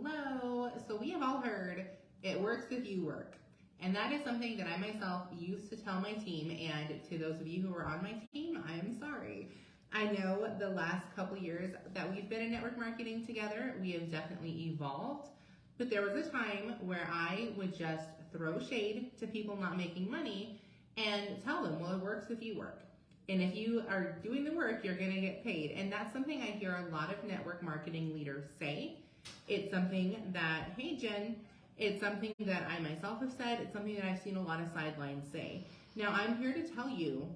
Hello. So we have all heard it works if you work. And that is something that I myself used to tell my team. And to those of you who are on my team, I am sorry. I know the last couple years that we've been in network marketing together, we have definitely evolved. But there was a time where I would just throw shade to people not making money and tell them, well, it works if you work. And if you are doing the work, you're going to get paid. And that's something I hear a lot of network marketing leaders say. It's something that, hey, Jen, it's something that I myself have said. It's something that I've seen a lot of sidelines say. Now, I'm here to tell you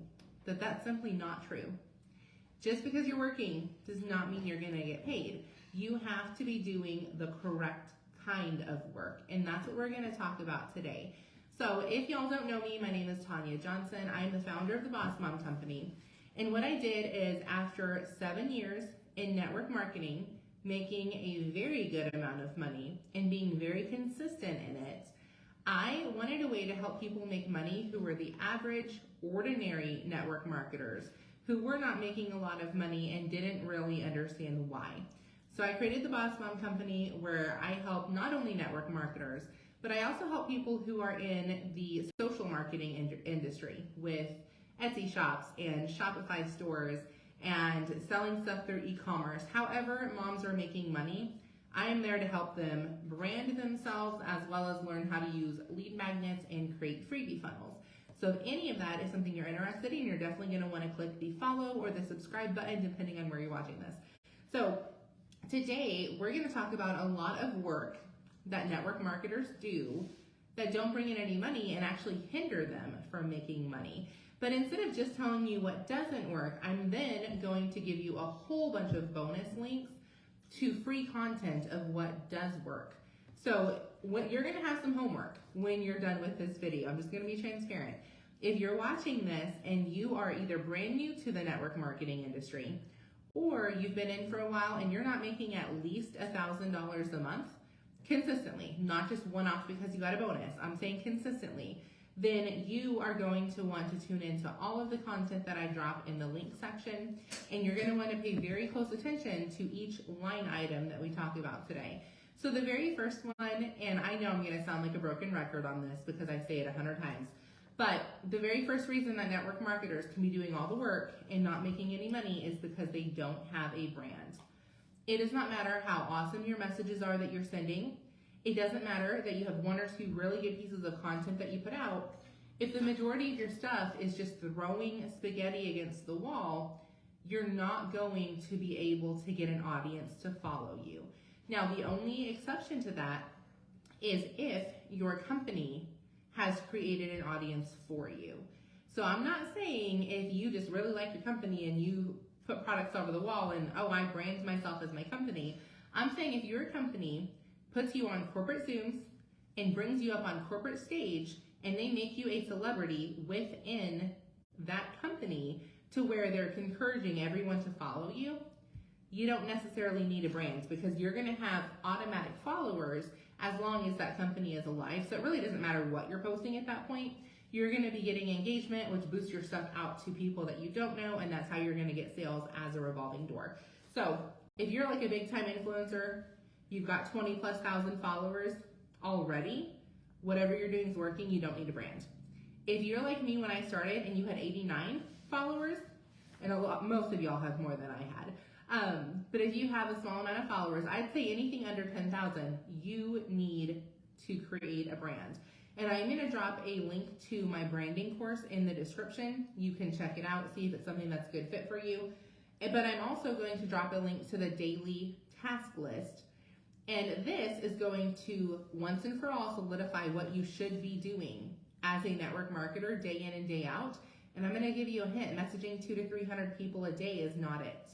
that that's simply not true. Just because you're working does not mean you're going to get paid. You have to be doing the correct kind of work. And that's what we're going to talk about today. So if y'all don't know me, my name is Tanya Johnson. I'm the founder of the Boss Mom Company. And what I did is after 7 years in network marketing, making a very good amount of money and being very consistent in it, I wanted a way to help people make money who were the average, ordinary network marketers who were not making a lot of money and didn't really understand why. So I created the Boss Mom Company where I help not only network marketers, but I also help people who are in the social marketing industry with Etsy shops and Shopify stores and selling stuff through e-commerce. However moms are making money, I am there to help them brand themselves as well as learn how to use lead magnets and create freebie funnels. So if any of that is something you're interested in, you're definitely going to want to click the follow or the subscribe button depending on where you're watching this. So today we're going to talk about a lot of work that network marketers do that don't bring in any money and actually hinder them from making money. But instead of just telling you what doesn't work, I'm then going to give you a whole bunch of bonus links to free content of what does work. So you're going to have some homework when you're done with this video. I'm just going to be transparent. If you're watching this and you are either brand new to the network marketing industry or you've been in for a while and you're not making at least $1,000 a month, consistently, not just one-off because you got a bonus, I'm saying consistently, then you are going to want to tune into all of the content that I drop in the link section, and you're going to want to pay very close attention to each line item that we talk about today. So the very first one, and I know I'm going to sound like a broken record on this because I say it 100 times, but the very first reason that network marketers can be doing all the work and not making any money is because they don't have a brand. It does not matter how awesome your messages are that you're sending. It doesn't matter that you have one or two really good pieces of content that you put out. If the majority of your stuff is just throwing spaghetti against the wall, you're not going to be able to get an audience to follow you. Now, the only exception to that is if your company has created an audience for you. So I'm not saying if you just really like your company and you put products over the wall and, oh, I brand myself as my company. I'm saying if your company puts you on corporate Zooms and brings you up on corporate stage and they make you a celebrity within that company to where they're encouraging everyone to follow you, you don't necessarily need a brand because you're going to have automatic followers as long as that company is alive. So it really doesn't matter what you're posting at that point. You're going to be getting engagement, which boosts your stuff out to people that you don't know, and that's how you're going to get sales as a revolving door. So if you're like a big time influencer, you've got 20,000+ followers already, whatever you're doing is working, you don't need a brand. If you're like me when I started and you had 89 followers, and most of y'all have more than I had, but if you have a small amount of followers, I'd say anything under 10,000, you need to create a brand. And I'm going to drop a link to my branding course in the description. You can check it out, see if it's something that's a good fit for you. But I'm also going to drop a link to the daily task list. And this is going to once and for all solidify what you should be doing as a network marketer day in and day out. And I'm going to give you a hint, messaging 200 to 300 people a day is not it.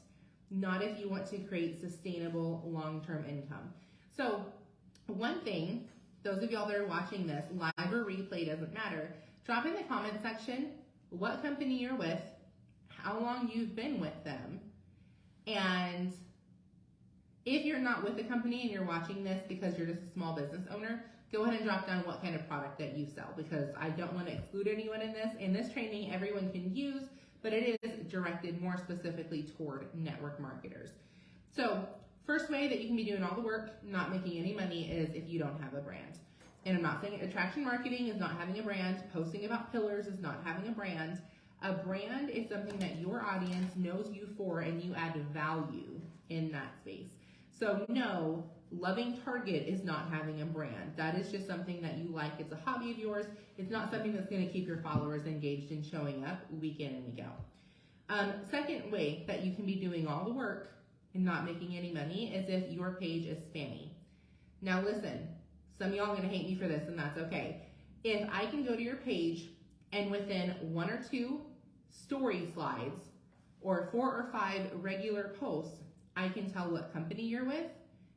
Not if you want to create sustainable long-term income. So one thing, those of y'all that are watching this, live or replay, doesn't matter. Drop in the comment section what company you're with, how long you've been with them, and if you're not with the company and you're watching this because you're just a small business owner, go ahead and drop down what kind of product that you sell because I don't want to exclude anyone in this. In this training, everyone can use, but it is directed more specifically toward network marketers. So First way that you can be doing all the work, not making any money, is if you don't have a brand. And I'm not saying attraction marketing is not having a brand. Posting about pillars is not having a brand. A brand is something that your audience knows you for and you add value in that space. So no, loving Target is not having a brand. That is just something that you like. It's a hobby of yours. It's not something that's going to keep your followers engaged and showing up week in and week out. Second way that you can be doing all the work and not making any money is if your page is spammy. Now listen, some of y'all are going to hate me for this, and that's okay. If I can go to your page and within 1 or 2 story slides or 4 or 5 regular posts, I can tell what company you're with,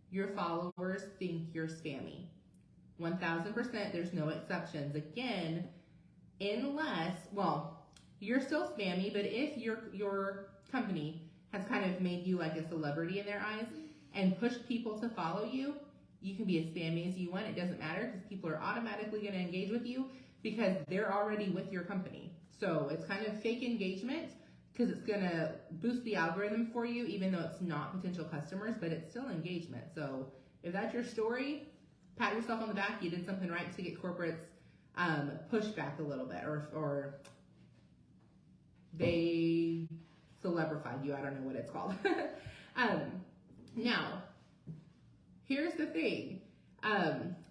your followers think you're spammy. 1000%, there's no exceptions. Again, unless, well, you're still spammy, but if your company has kind of made you like a celebrity in their eyes and pushed people to follow you, you can be as spammy as you want. It doesn't matter because people are automatically going to engage with you because they're already with your company. So it's kind of fake engagement because it's going to boost the algorithm for you, even though it's not potential customers, but it's still engagement. So if that's your story, pat yourself on the back. You did something right to get corporates pushed back a little bit, or they celebrified you. I don't know what it's called. Now, here's the thing.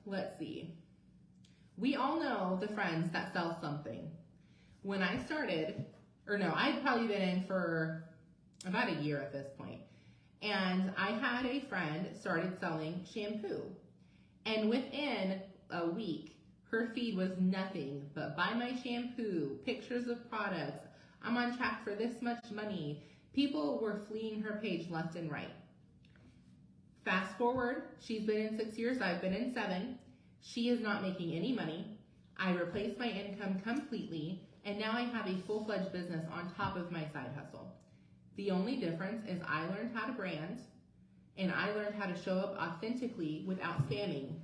Let's see. We all know the friends that sell something. When I started, or no, I'd probably been in for about a year at this point. And I had a friend started selling shampoo. And within a week, her feed was nothing but buy my shampoo, pictures of products, I'm on track for this much money. People were fleeing her page left and right. Fast forward, she's been in 6 years, I've been in 7. She is not making any money. I replaced my income completely, and now I have a full-fledged business on top of my side hustle. The only difference is I learned how to brand, and I learned how to show up authentically without spamming,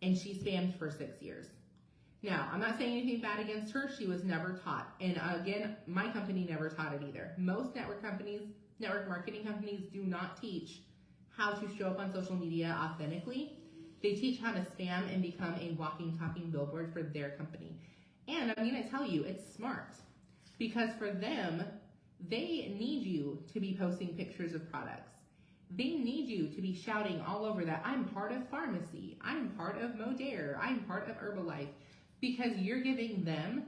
and she spammed for 6 years. Now, I'm not saying anything bad against her. She was never taught. And again, my company never taught it either. Most network marketing companies do not teach how to show up on social media authentically. They teach how to spam and become a walking, talking billboard for their company. And I'm going to tell you, it's smart. Because for them, they need you to be posting pictures of products. They need you to be shouting all over that I'm part of pharmacy, I'm part of Modere, I'm part of Herbalife. Because you're giving them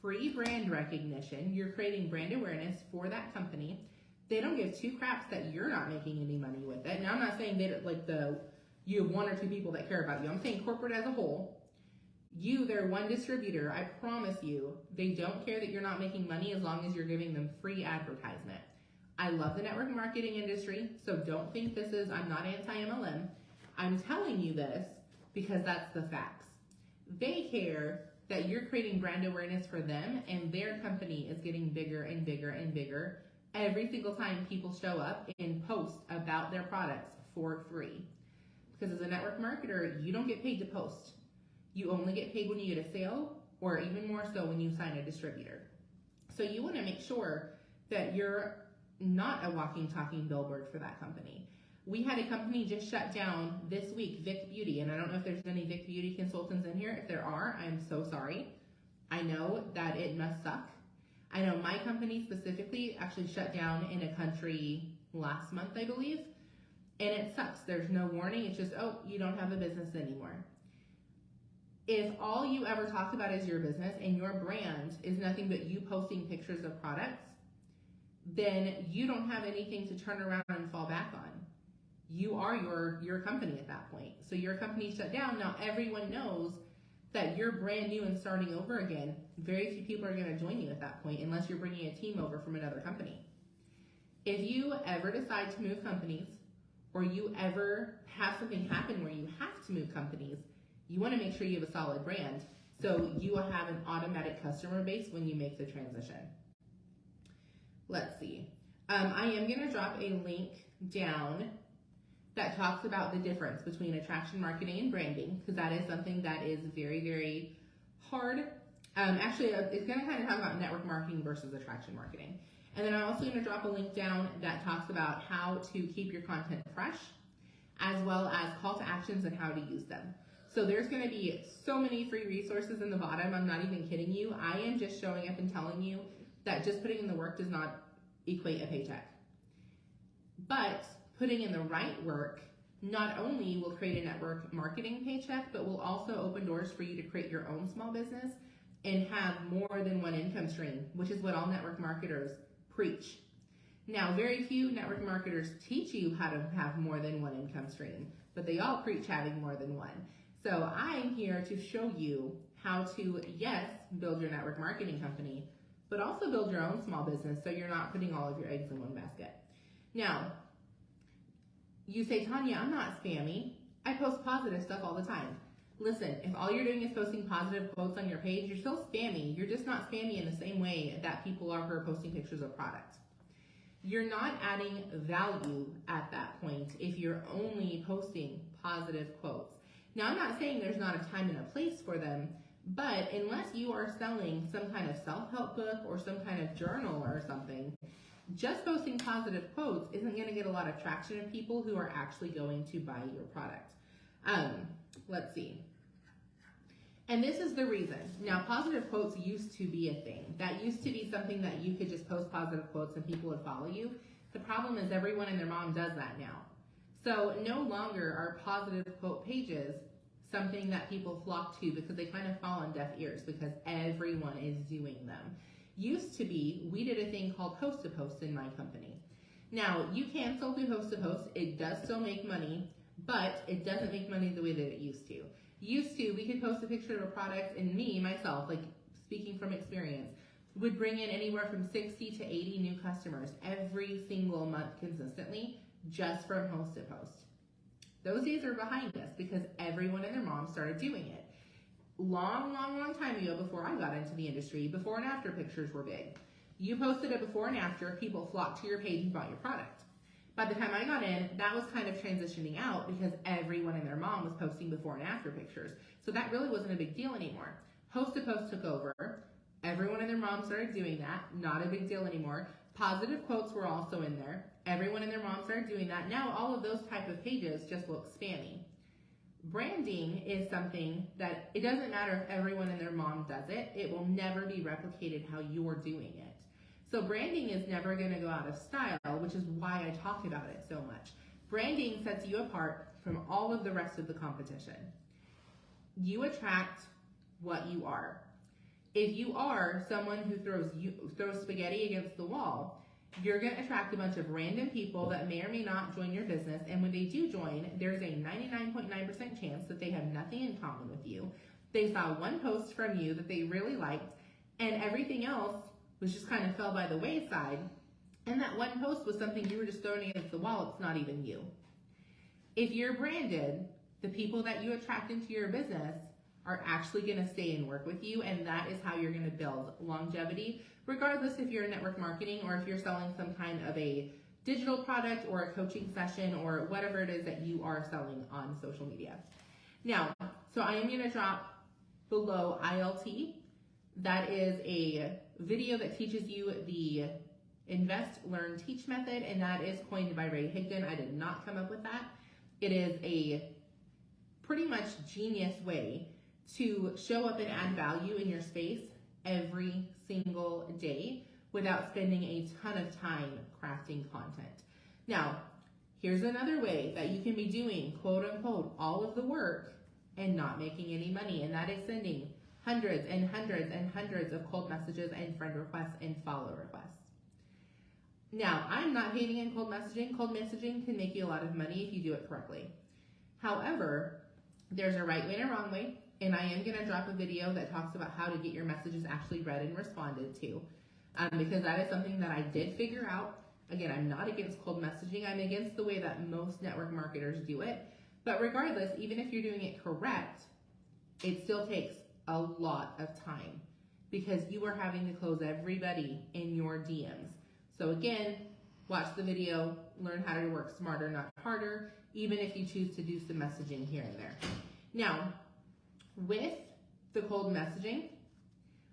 free brand recognition, you're creating brand awareness for that company. They don't give 2 craps that you're not making any money with it. Now, I'm not saying that you have 1 or 2 people that care about you. I'm saying corporate as a whole. They're one distributor. I promise you, they don't care that you're not making money as long as you're giving them free advertisement. I love the network marketing industry, so don't think I'm not anti-MLM. I'm telling you this because that's the facts. They care that you're creating brand awareness for them, and their company is getting bigger and bigger and bigger every single time people show up and post about their products for free. Because as a network marketer, you don't get paid to post. You only get paid when you get a sale, or even more so when you sign a distributor. So you want to make sure that you're not a walking, talking billboard for that company. We had a company just shut down this week, Vic Beauty, and I don't know if there's any Vic Beauty consultants in here. If there are, I'm so sorry. I know that it must suck. I know my company specifically actually shut down in a country last month, I believe, and it sucks. There's no warning. It's just, oh, you don't have a business anymore. If all you ever talk about is your business and your brand is nothing but you posting pictures of products, then you don't have anything to turn around and fall back on. You are your company at that point. So your company shut down. Now everyone knows that you're brand new and starting over again. Very few people are going to join you at that point unless you're bringing a team over from another company. If you ever decide to move companies, or you ever have something happen where you have to move companies, you want to make sure you have a solid brand so you will have an automatic customer base when you make the transition. Let's see. I am going to drop a link down that talks about the difference between attraction marketing and branding, because that is something that is very, very hard. Actually, it's going to kind of talk about network marketing versus attraction marketing. And then I'm also going to drop a link down that talks about how to keep your content fresh as well as call to actions and how to use them. So there's going to be so many free resources in the bottom. I'm not even kidding you. I am just showing up and telling you that just putting in the work does not equate a paycheck. But putting in the right work not only will create a network marketing paycheck, but will also open doors for you to create your own small business and have more than one income stream, which is what all network marketers preach. Now, very few network marketers teach you how to have more than one income stream, but they all preach having more than one. So I'm here to show you how to, yes, build your network marketing company, but also build your own small business so you're not putting all of your eggs in one basket. Now, you say, Tanya, I'm not spammy. I post positive stuff all the time. Listen, if all you're doing is posting positive quotes on your page, you're still spammy. You're just not spammy in the same way that people are who are posting pictures of products. You're not adding value at that point if you're only posting positive quotes. Now, I'm not saying there's not a time and a place for them, but unless you are selling some kind of self-help book or some kind of journal or something, just posting positive quotes isn't going to get a lot of traction of people who are actually going to buy your product. Let's see. And this is the reason. Now, positive quotes used to be a thing. That used to be something that you could just post positive quotes and people would follow you. The problem is everyone and their mom does that now. So no longer are positive quote pages something that people flock to because they kind of fall on deaf ears because everyone is doing them. Used to be, we did a thing called host to post in my company. Now, you can still do host to post. It does still make money, but it doesn't make money the way that it used to. Used to, we could post a picture of a product, and me, myself, like speaking from experience, would bring in anywhere from 60 to 80 new customers every single month consistently just from host to post. Those days are behind us because everyone and their mom started doing it. Long time ago, before I got into the industry, before and after pictures were big. You posted a before and after, people flocked to your page and bought your product. By the time I got in, that was kind of transitioning out because everyone and their mom was posting before and after pictures. So that really wasn't a big deal anymore. Host to post took over. Everyone and their mom started doing that. Not a big deal anymore. Positive quotes were also in there. Everyone and their mom started doing that. Now all of those type of pages just look spammy. Branding is something that it doesn't matter if everyone and their mom does it. It will never be replicated how you're doing it. So branding is never going to go out of style, which is why I talk about it so much. Branding sets you apart from all of the rest of the competition. You attract what you are. If you are someone who throws spaghetti against the wall, you're going to attract a bunch of random people that may or may not join your business, and when they do join, there's a 99.9% chance that they have nothing in common with you. They saw one post from you that they really liked, and everything else was just kind of fell by the wayside, and that one post was something you were just throwing against the wall. It's not even you. If you're branded, the people that you attract into your business are actually going to stay and work with you, and that is how you're going to build longevity, regardless if you're in network marketing or if you're selling some kind of a digital product or a coaching session or whatever it is that you are selling on social media. Now, so I am going to drop below ILT. That is a video that teaches you the Invest, Learn, Teach method, and that is coined by Ray Higdon. I did not come up with that. It is a pretty much genius way to show up and add value in your space every single day without spending a ton of time crafting content. Now, here's another way that you can be doing, quote unquote, all of the work and not making any money, and that is sending hundreds and hundreds and hundreds of cold messages and friend requests and follow requests. Now, I'm not hating on cold messaging. Cold messaging can make you a lot of money if you do it correctly. However, there's a right way and a wrong way, and I am going to drop a video that talks about how to get your messages actually read and responded to, because that is something that I did figure out. Again, I'm not against cold messaging. I'm against the way that most network marketers do it. But regardless, even if you're doing it correct, it still takes a lot of time because you are having to close everybody in your DMs. So again, watch the video, learn how to work smarter, not harder, even if you choose to do some messaging here and there. Now, with the cold messaging,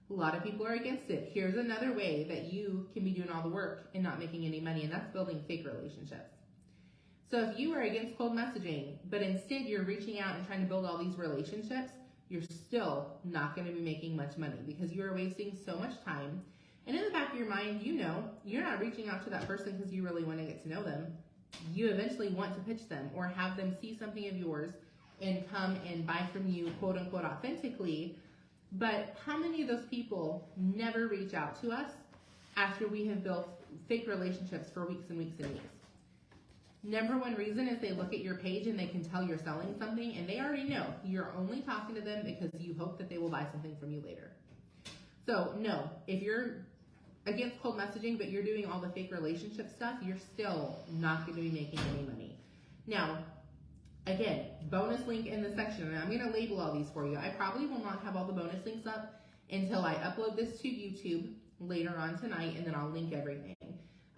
a lot of people are against it. Here's another way that you can be doing all the work and not making any money, and that's building fake relationships. So if you are against cold messaging, but instead you're reaching out and trying to build all these relationships, you're still not going to be making much money because you're wasting so much time. And in the back of your mind, you know, you're not reaching out to that person because you really want to get to know them. You eventually want to pitch them or have them see something of yours and come and buy from you, quote unquote, authentically. But how many of those people never reach out to us after we have built fake relationships for weeks and weeks and weeks? Number one reason is they look at your page and they can tell you're selling something and they already know you're only talking to them because you hope that they will buy something from you later. So no, if you're against cold messaging but you're doing all the fake relationship stuff, you're still not going to be making any money. Now, again, bonus link in the section, and I'm going to label all these for you. I probably will not have all the bonus links up until I upload this to YouTube later on tonight, and then I'll link everything.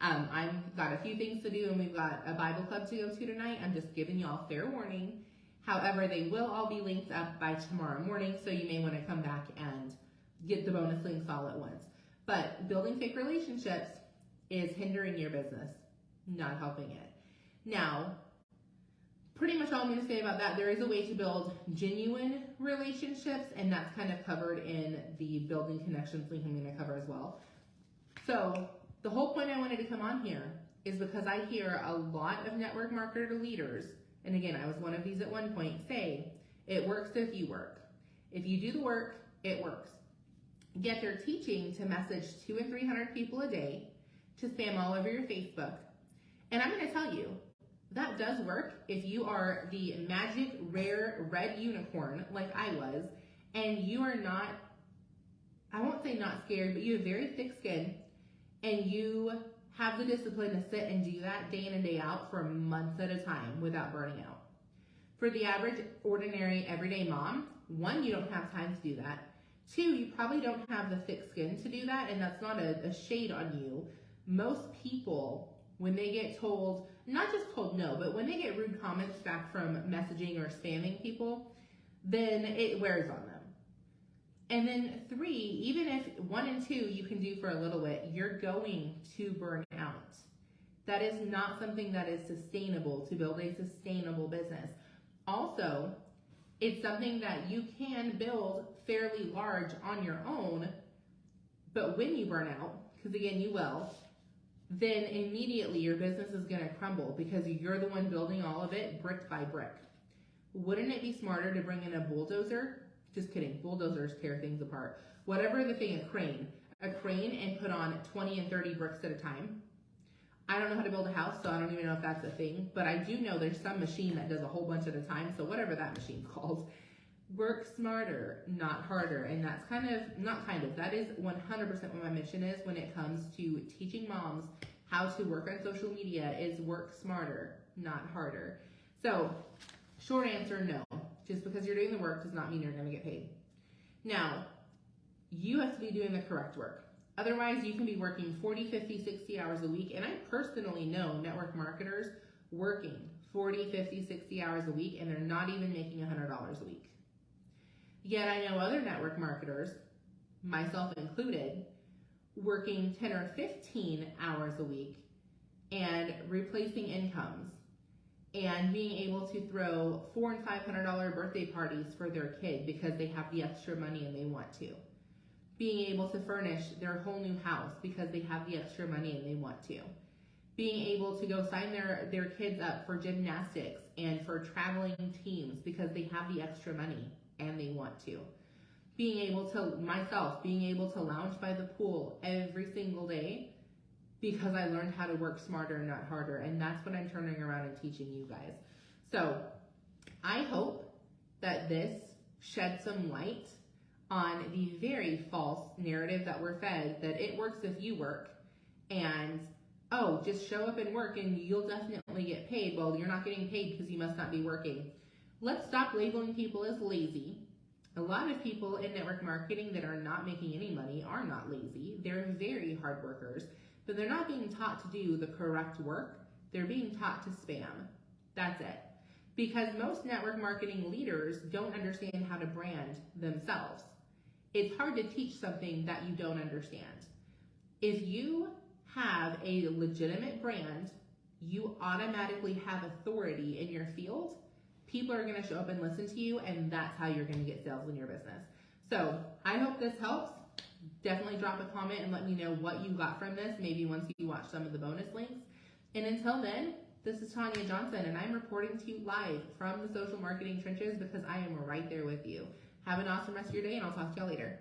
I've got a few things to do, and we've got a Bible club to go to tonight. I'm just giving y'all fair warning. However, they will all be linked up by tomorrow morning, so you may want to come back and get the bonus links all at once. But building fake relationships is hindering your business, not helping it. Now, pretty much all I'm going to say about that, there is a way to build genuine relationships, and that's kind of covered in the building connections link I'm going to cover as well. So the whole point I wanted to come on here is because I hear a lot of network marketer leaders, and again, I was one of these at one point, say, it works if you work. If you do the work, it works. Yet they're teaching to message 200 and 300 people a day, to spam all over your Facebook. And I'm going to tell you, that does work if you are the magic rare red unicorn like I was, and you are not, I won't say not scared, but you have very thick skin, and you have the discipline to sit and do that day in and day out for months at a time without burning out. For the average, ordinary, everyday mom, one, you don't have time to do that. Two, you probably don't have the thick skin to do that, and that's not a shade on you. Most people, when they get told, not just told no, but when they get rude comments back from messaging or spamming people, then it wears on them. And then three, even if 1 and 2 you can do for a little bit, you're going to burn out. That is not something that is sustainable to build a sustainable business. Also, it's something that you can build fairly large on your own, but when you burn out, because again, you will, then immediately your business is going to crumble because you're the one building all of it brick by brick. Wouldn't it be smarter to bring in a bulldozer? Just kidding, bulldozers tear things apart. Whatever the thing, a crane and put on 20 and 30 bricks at a time. I don't know how to build a house, so I don't even know if that's a thing, but I do know there's some machine that does a whole bunch at a time, so whatever that machine's called. Work smarter, not harder, and that's that is 100% what my mission is when it comes to teaching moms how to work on social media is work smarter, not harder. So, short answer, no. Just because you're doing the work does not mean you're going to get paid. Now, you have to be doing the correct work. Otherwise, you can be working 40, 50, 60 hours a week, and I personally know network marketers working 40, 50, 60 hours a week, and they're not even making $100 a week. Yet I know other network marketers, myself included, working 10 or 15 hours a week and replacing incomes and being able to throw $400 and $500 birthday parties for their kid because they have the extra money and they want to. Being able to furnish their whole new house because they have the extra money and they want to. Being able to go sign their kids up for gymnastics and for traveling teams because they have the extra money and they want to. Being able to lounge by the pool every single day because I learned how to work smarter and not harder, and that's what I'm turning around and teaching you guys. So I hope that this sheds some light on the very false narrative that we're fed, that it works if you work, and just show up and work and you'll definitely get paid. Well, you're not getting paid because you must not be working. Let's stop labeling people as lazy. A lot of people in network marketing that are not making any money are not lazy. They're very hard workers, but they're not being taught to do the correct work. They're being taught to spam. That's it. Because most network marketing leaders don't understand how to brand themselves. It's hard to teach something that you don't understand. If you have a legitimate brand, you automatically have authority in your field. People are going to show up and listen to you, and that's how you're going to get sales in your business. So I hope this helps. Definitely drop a comment and let me know what you got from this, maybe once you watch some of the bonus links. And until then, this is Tanya Johnson, and I'm reporting to you live from the social marketing trenches because I am right there with you. Have an awesome rest of your day, and I'll talk to y'all later.